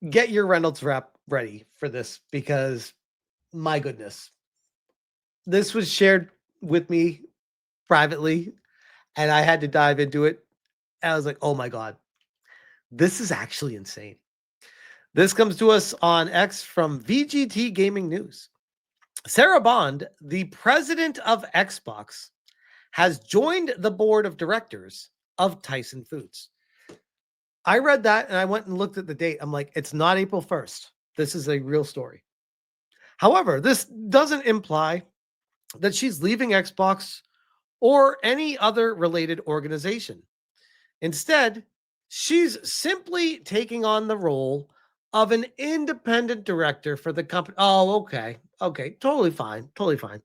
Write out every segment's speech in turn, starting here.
get your Reynolds wrap ready for this because my goodness, this was shared with me privately and I had to dive into it. And I was like, oh my God, this is actually insane. This comes to us on X from VGT Gaming News. Sarah Bond, the president of Xbox, has joined the board of directors of Tyson Foods. I read that and I went and looked at the date. I'm like, it's not April 1st. This is a real story. However, this doesn't imply that she's leaving Xbox or any other related organization. Instead, she's simply taking on the role of an independent director for the company. Oh, okay. Okay. Totally fine. Totally fine.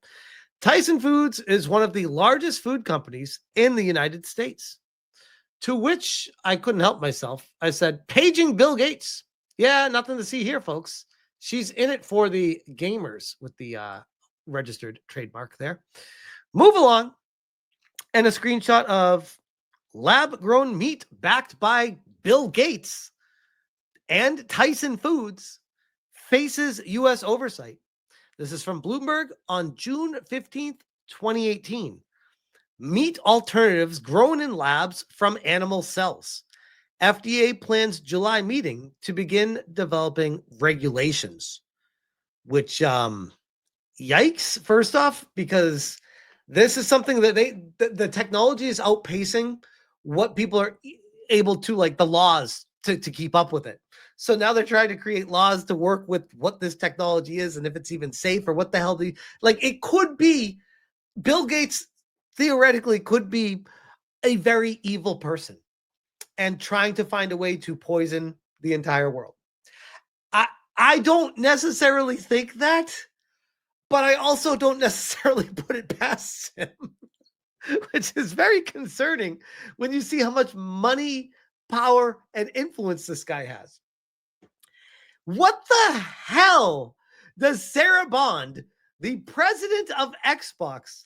Tyson Foods is one of the largest food companies in the United States. To which I couldn't help myself. I said, paging Bill Gates. Yeah, nothing to see here, folks. She's in it for the gamers with the registered trademark there. Move along. And a screenshot of lab-grown meat backed by Bill Gates and Tyson Foods faces U.S. oversight. This is from Bloomberg on June 15th, 2018. Meat alternatives grown in labs from animal cells. FDA plans July meeting to begin developing regulations, which, yikes, first off, because this is something that the technology is outpacing what people are able to, like the laws to keep up with it. So now they're trying to create laws to work with what this technology is and if it's even safe or what the hell it could be Bill Gates theoretically could be a very evil person and trying to find a way to poison the entire world. I don't necessarily think that, but I also don't necessarily put it past him, which is very concerning when you see how much money, power, and influence this guy has. What the hell does Sarah Bond, the president of Xbox,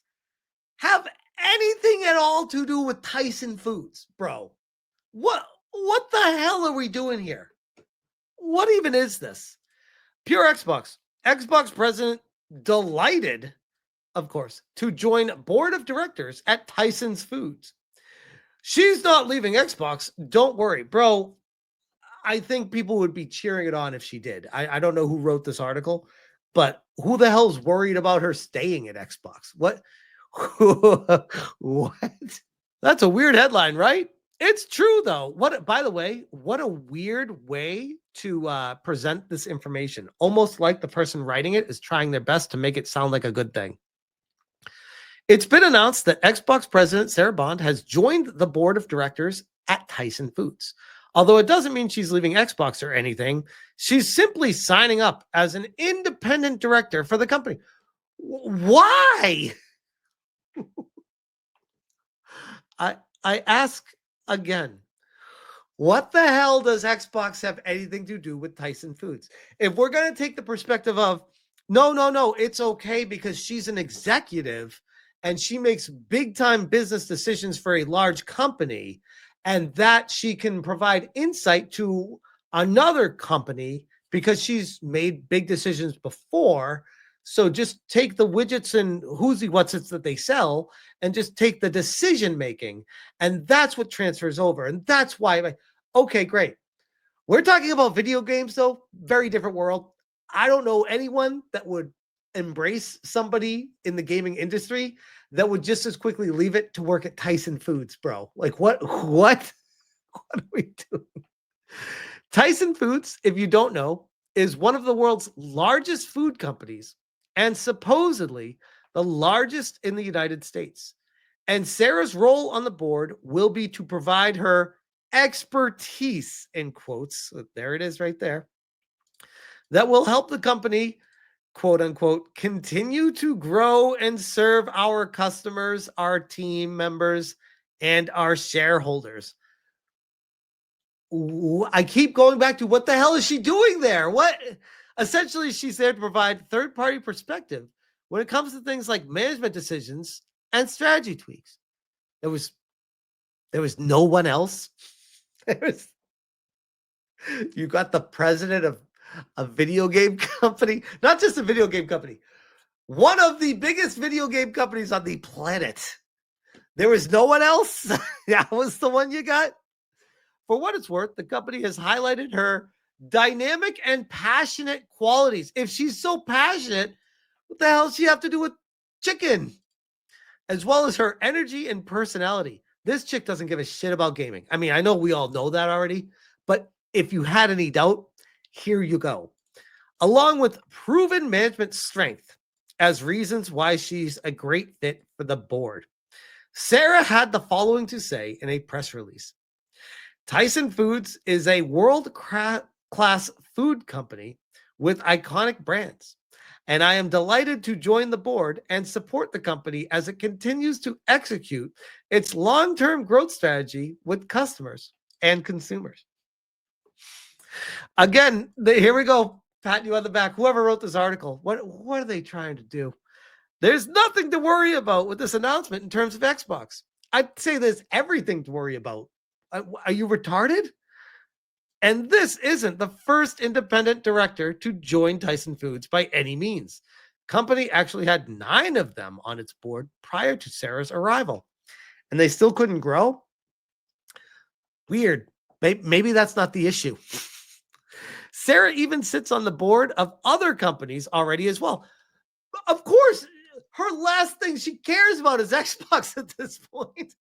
have anything at all to do with Tyson Foods, bro? What the hell are we doing here? What even is this? Pure Xbox. Xbox president delighted, of course, to join board of directors at Tyson's Foods. She's not leaving Xbox. Don't worry, bro. I think people would be cheering it on if she did. I don't know who wrote this article, but who the hell's worried about her staying at Xbox? What? What? That's a weird headline, right? It's true, though. By the way, what a weird way to present this information. Almost like the person writing it is trying their best to make it sound like a good thing. It's been announced that Xbox president Sarah Bond has joined the board of directors at Tyson Foods. Although it doesn't mean she's leaving Xbox or anything, she's simply signing up as an independent director for the company. Why? I ask again, what the hell does Xbox have anything to do with Tyson Foods? If we're going to take the perspective of, no, it's okay because she's an executive and she makes big time business decisions for a large company and that she can provide insight to another company because she's made big decisions before. So just take the widgets and whoosy whatsits that they sell and just take the decision making. And that's what transfers over. And that's why, okay, great. We're talking about video games, though. Very different world. I don't know anyone that would embrace somebody in the gaming industry that would just as quickly leave it to work at Tyson Foods, bro. Like, what are we doing? Tyson Foods, if you don't know, is one of the world's largest food companies and supposedly the largest in the United States. And Sarah's role on the board will be to provide her expertise, in quotes, there it is right there, that will help the company, quote unquote, continue to grow and serve our customers, our team members, and our shareholders. I keep going back to what the hell is she doing there? What? Essentially, she's there to provide third-party perspective when it comes to things like management decisions and strategy tweaks. There was no one else. You got the president of a video game company, not just a video game company, one of the biggest video game companies on the planet. There was no one else. That was the one you got. For what it's worth, the company has highlighted her dynamic and passionate qualities. If she's so passionate, what the hell does she have to do with chicken? As well as her energy and personality. This chick doesn't give a shit about gaming. I mean, I know we all know that already, but if you had any doubt, here you go. Along with proven management strength as reasons why she's a great fit for the board. Sarah had the following to say in a press release. Tyson Foods is a world-class food company with iconic brands, and I am delighted to join the board and support the company as it continues to execute its long-term growth strategy with customers and consumers. Again, here we go. Pat you on the back. Whoever wrote this article, what are they trying to do? There's nothing to worry about with this announcement in terms of Xbox. I'd say there's everything to worry about. Are you retarded? And this isn't the first independent director to join Tyson Foods by any means. Company actually had 9 of them on its board prior to Sarah's arrival, and they still couldn't grow. Weird. Maybe that's not the issue. Sarah even sits on the board of other companies already as well. Of course, her last thing she cares about is Xbox at this point,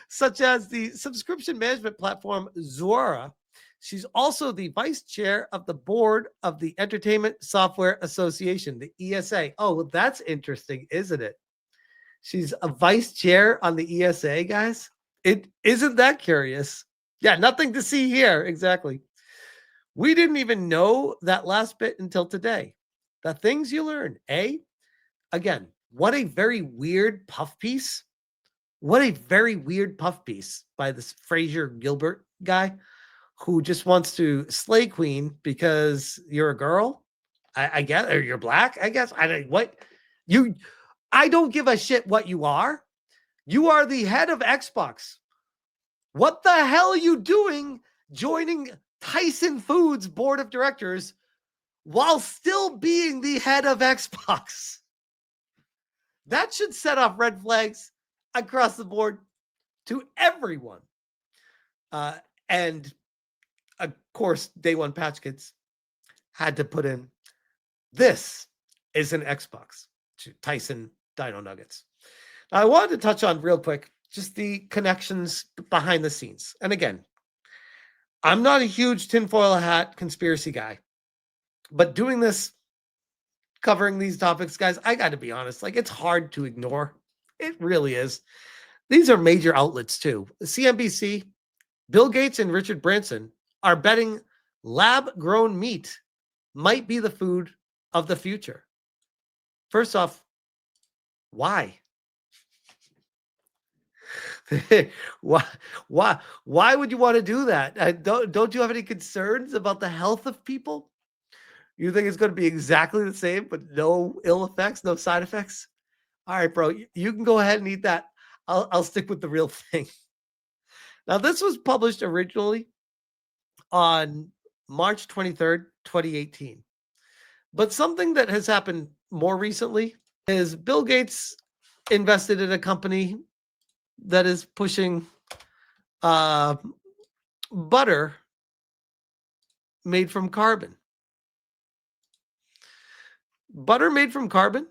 such as the subscription management platform Zuora. She's also the vice chair of the board of the Entertainment Software Association, the ESA. Oh, well, that's interesting, isn't it? She's a vice chair on the ESA, guys. It isn't that curious. Yeah, nothing to see here. Exactly. We didn't even know that last bit until today. The things you learn, eh? Again, what a very weird puff piece. What a very weird puff piece by this Fraser Gilbert guy who just wants to slay queen because you're a girl. I guess, or you're black. I guess I don't what you. I don't give a shit what you are. You are the head of Xbox. What the hell are you doing joining Tyson Foods board of directors while still being the head of Xbox? That should set off red flags across the board to everyone. And of course, day one patch kids had to put in, this is an Xbox to Tyson Dino Nuggets. Now, I wanted to touch on real quick just the connections behind the scenes. And again, I'm not a huge tinfoil hat conspiracy guy, but doing this, covering these topics, guys, I got to be honest, like it's hard to ignore. It really is. These are major outlets too. CNBC, Bill Gates and Richard Branson are betting lab-grown meat might be the food of the future. First off, why? why would you want to do that? Don't you have any concerns about the health of people? You think it's going to be exactly the same, but no ill effects, no side effects? All right, bro, you can go ahead and eat that. I'll stick with the real thing. Now, this was published originally on March 23rd, 2018. But something that has happened more recently is Bill Gates invested in a company that is pushing butter made from carbon. Butter made from carbon.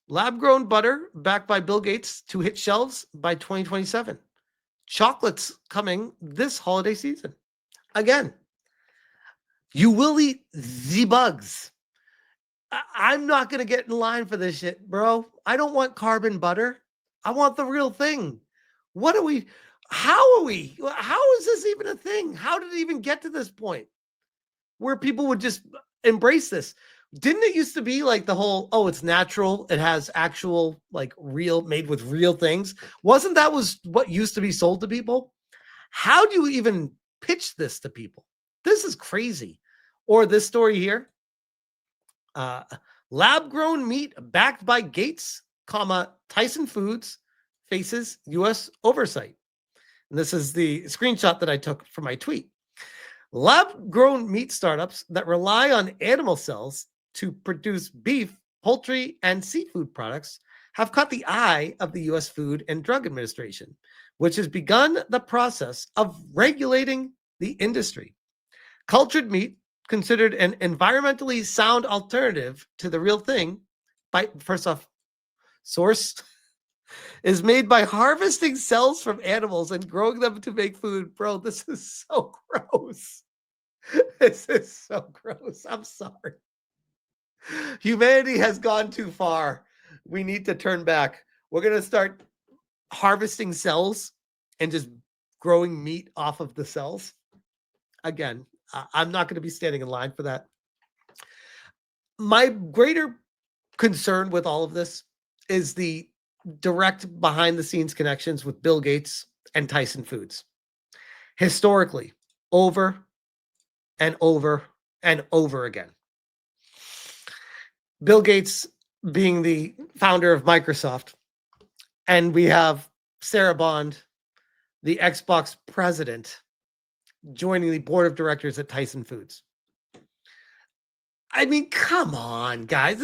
Lab-grown butter backed by Bill Gates to hit shelves by 2027. Chocolates coming this holiday season. Again, you will eat the bugs. I'm not going to get in line for this shit, bro. I don't want carbon butter. I want the real thing. What are we? How are we? How is this even a thing? How did it even get to this point where people would just embrace this? Didn't it used to be like the whole, oh, it's natural. It has actual, like real, made with real things. Wasn't that was what used to be sold to people? How do you even pitch this to people? This is crazy. Or this story here. Lab-grown meat backed by Gates, Tyson Foods faces U.S. oversight. And this is the screenshot that I took from my tweet. Lab-grown meat startups that rely on animal cells to produce beef, poultry, and seafood products have caught the eye of the U.S. Food and Drug Administration, which has begun the process of regulating the industry. Cultured meat, considered an environmentally sound alternative to the real thing, by first off, source is made by harvesting cells from animals and growing them to make food. Bro, this is so gross. This is so gross. I'm sorry. Humanity has gone too far. We need to turn back. We're going to start harvesting cells and just growing meat off of the cells. Again, I'm not going to be standing in line for that. My greater concern with all of this is the direct behind the scenes connections with Bill Gates and Tyson Foods. Historically, over and over and over again. Bill Gates being the founder of Microsoft, and we have Sarah Bond, the Xbox president, joining the board of directors at Tyson Foods. I mean, come on, guys.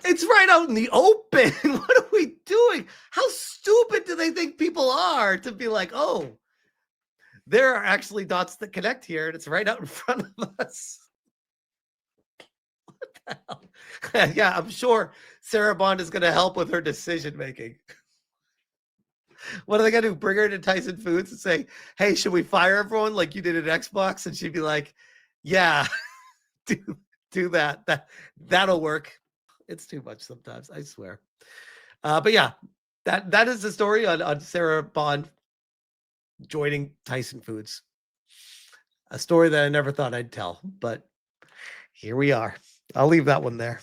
It's right out in the open. What are we doing? How stupid do they think people are to be like, oh, there are actually dots that connect here, and it's right out in front of us. What the hell? Yeah, I'm sure Sarah Bond is going to help with her decision making. What are they going to do? Bring her to Tyson Foods and say, hey, should we fire everyone like you did at Xbox? And she'd be like, yeah, do that. That'll work. It's too much sometimes, I swear. But yeah, that is the story on Sarah Bond joining Tyson Foods. A story that I never thought I'd tell, but here we are. I'll leave that one there.